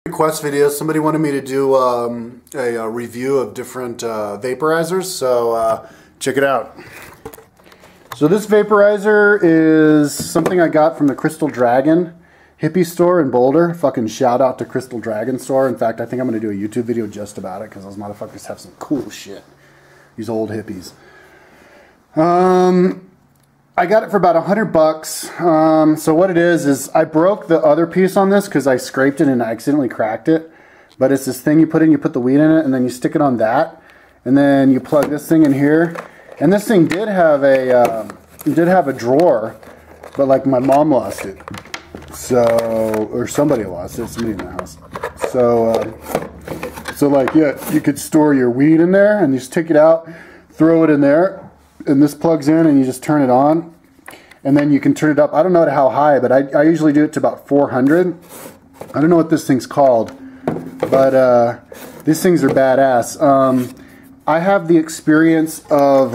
Request video. Somebody wanted me to do a review of different vaporizers, so check it out. So this vaporizer is something I got from the Crystal Dragon hippie store in Boulder. Fucking shout out to Crystal Dragon store. In fact, I think I'm going to do a YouTube video just about it because those motherfuckers have some cool shit. These old hippies. I got it for about $100. So what it is I broke the other piece on this because I scraped it and I accidentally cracked it. But it's this thing you put in the weed in it, and then you stick it on that, and then you plug this thing in here. And this thing did have a drawer, but like my mom lost it. So, or somebody lost it, somebody in the house. So like, yeah, you could store your weed in there, and you just take it out, throw it in there, and this plugs in, and you just turn it on, and then you can turn it up. I don't know how high, but I usually do it to about 400. I don't know what this thing's called, but these things are badass. I have the experience of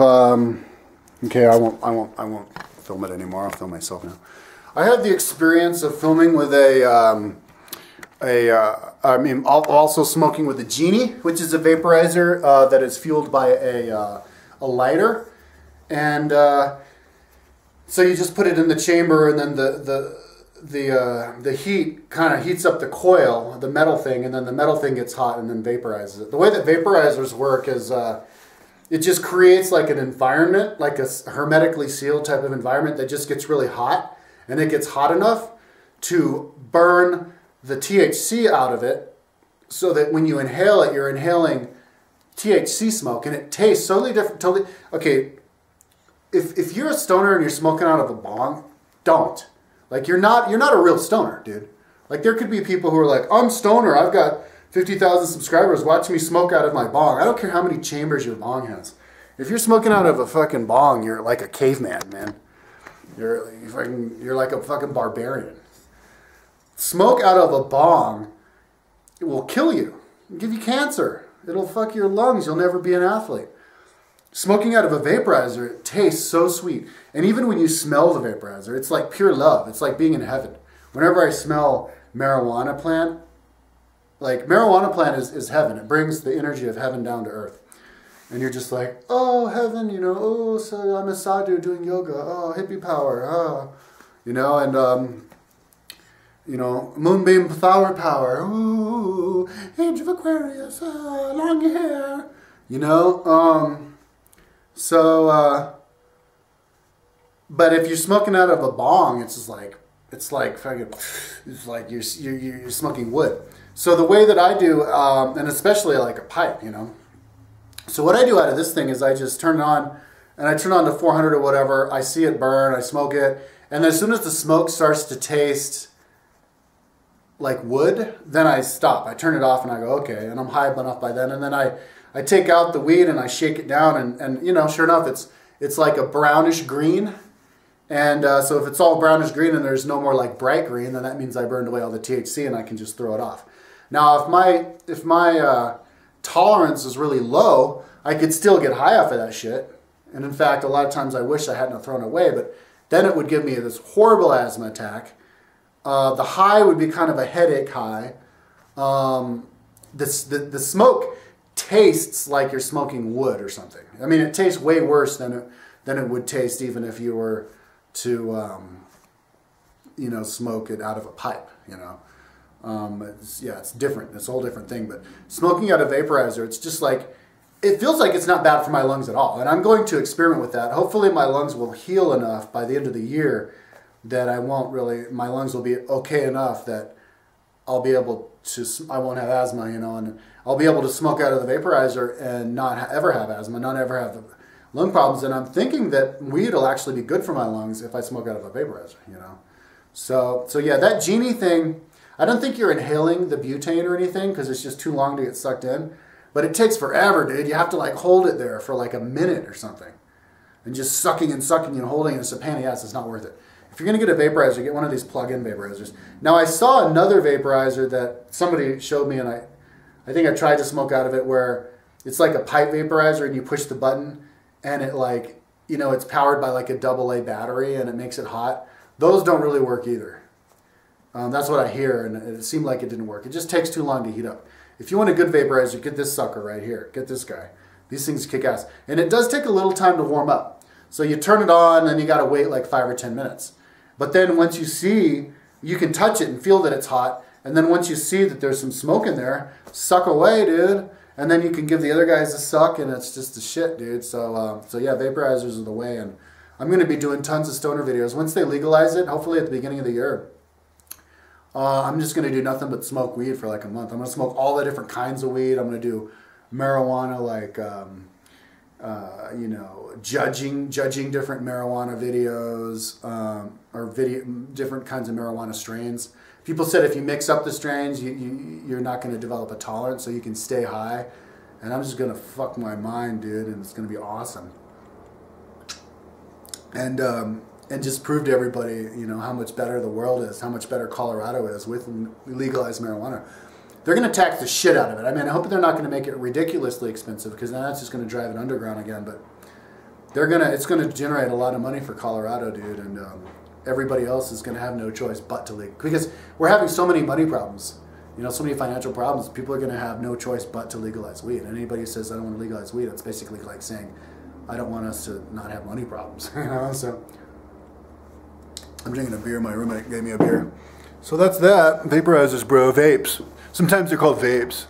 okay, I won't film it anymore. I'll film myself now. I have the experience of filming with also smoking with a Genie, which is a vaporizer that is fueled by a lighter. And so you just put it in the chamber, and then the heat kind of heats up the coil, the metal thing, and then the metal thing gets hot and then vaporizes it. The way that vaporizers work is it just creates like an environment, like a hermetically sealed type of environment that just gets really hot, and it gets hot enough to burn the THC out of it, so that when you inhale it, you're inhaling THC smoke, and it tastes totally different. Totally okay. If you're a stoner and you're smoking out of a bong, don't. Like, you're not a real stoner, dude. Like, there could be people who are like, I'm stoner, I've got 50,000 subscribers, watch me smoke out of my bong. I don't care how many chambers your bong has. If you're smoking out of a fucking bong, you're like a caveman, man. You're like a fucking barbarian. Smoke out of a bong, it will kill you. It'll give you cancer. It'll fuck your lungs. You'll never be an athlete. Smoking out of a vaporizer, it tastes so sweet. And even when you smell the vaporizer, it's like pure love. It's like being in heaven. Whenever I smell marijuana plant, like marijuana plant is heaven. It brings the energy of heaven down to earth. And you're just like, oh, heaven, you know, oh, so I'm a sadhu doing yoga, oh, hippie power, oh, you know, and, you know, moonbeam flower power, ooh, age of Aquarius, long hair, you know, but if you're smoking out of a bong, it's just like, it's like you're smoking wood. So the way that I do, and especially like a pipe, you know. So what I do out of this thing is I just turn it on, and I turn it on to 400 or whatever. I see it burn, I smoke it, and as soon as the smoke starts to taste like wood, then I stop. I turn it off and I go, okay, and I'm high enough by then, and then I take out the weed and I shake it down, and you know, sure enough, it's like a brownish green. And so if it's all brownish green and there's no more like bright green, then that means I burned away all the THC and I can just throw it off. Now, if my tolerance is really low, I could still get high off of that shit. And in fact, a lot of times I wish I hadn't thrown it away, but then it would give me this horrible asthma attack. The high would be kind of a headache high. The smoke tastes like you're smoking wood or something. I mean, it tastes way worse than it would taste even if you were to, you know, smoke it out of a pipe, you know. It's different. It's a whole different thing. But smoking out a vaporizer, it's just like, it feels like it's not bad for my lungs at all. And I'm going to experiment with that. Hopefully my lungs will heal enough by the end of the year that my lungs will be okay enough that I'll be able to, I won't have asthma, you know, and I'll be able to smoke out of the vaporizer and not ever have asthma, not ever have lung problems. And I'm thinking that weed will actually be good for my lungs if I smoke out of a vaporizer, you know. So yeah, that Genie thing, I don't think you're inhaling the butane or anything because it's just too long to get sucked in. But it takes forever, dude. You have to like hold it there for like a minute or something. And just sucking and holding it. It's a pain in the ass. It's not worth it. If you're going to get a vaporizer, get one of these plug-in vaporizers. Now, I saw another vaporizer that somebody showed me, and I think I tried to smoke out of it, where it's like a pipe vaporizer, and you push the button, and it like, you know, it's powered by like a AA battery, and it makes it hot. Those don't really work either. That's what I hear, and it seemed like it didn't work. It just takes too long to heat up. If you want a good vaporizer, get this sucker right here. Get this guy. These things kick ass. And it does take a little time to warm up. So you turn it on, and you got to wait like 5 or 10 minutes. But then once you see, you can touch it and feel that it's hot. And then once you see that there's some smoke in there, suck away, dude. And then you can give the other guys a suck, and it's just the shit, dude. So yeah, vaporizers are the way. And I'm going to be doing tons of stoner videos. Once they legalize it, hopefully at the beginning of the year, I'm just going to do nothing but smoke weed for like a month. I'm going to smoke all the different kinds of weed. I'm going to do marijuana, like, you know, judging different marijuana videos, or different kinds of marijuana strains. People said if you mix up the strains, you're not going to develop a tolerance, so you can stay high. And I'm just going to fuck my mind, dude, and it's going to be awesome. And just prove to everybody, you know, how much better the world is, how much better Colorado is with legalized marijuana. They're going to tax the shit out of it. I mean, I hope they're not going to make it ridiculously expensive, because then that's just going to drive it underground again. But it's going to generate a lot of money for Colorado, dude, and everybody else is going to have no choice but to legalize, because we're having so many money problems, you know, so many financial problems. People are going to have no choice but to legalize weed. And anybody who says I don't want to legalize weed, it's basically like saying I don't want us to not have money problems. You know, so. I'm drinking a beer. My roommate gave me a beer. So that's that. Vaporizers, bro. Vapes. Sometimes they're called vapes.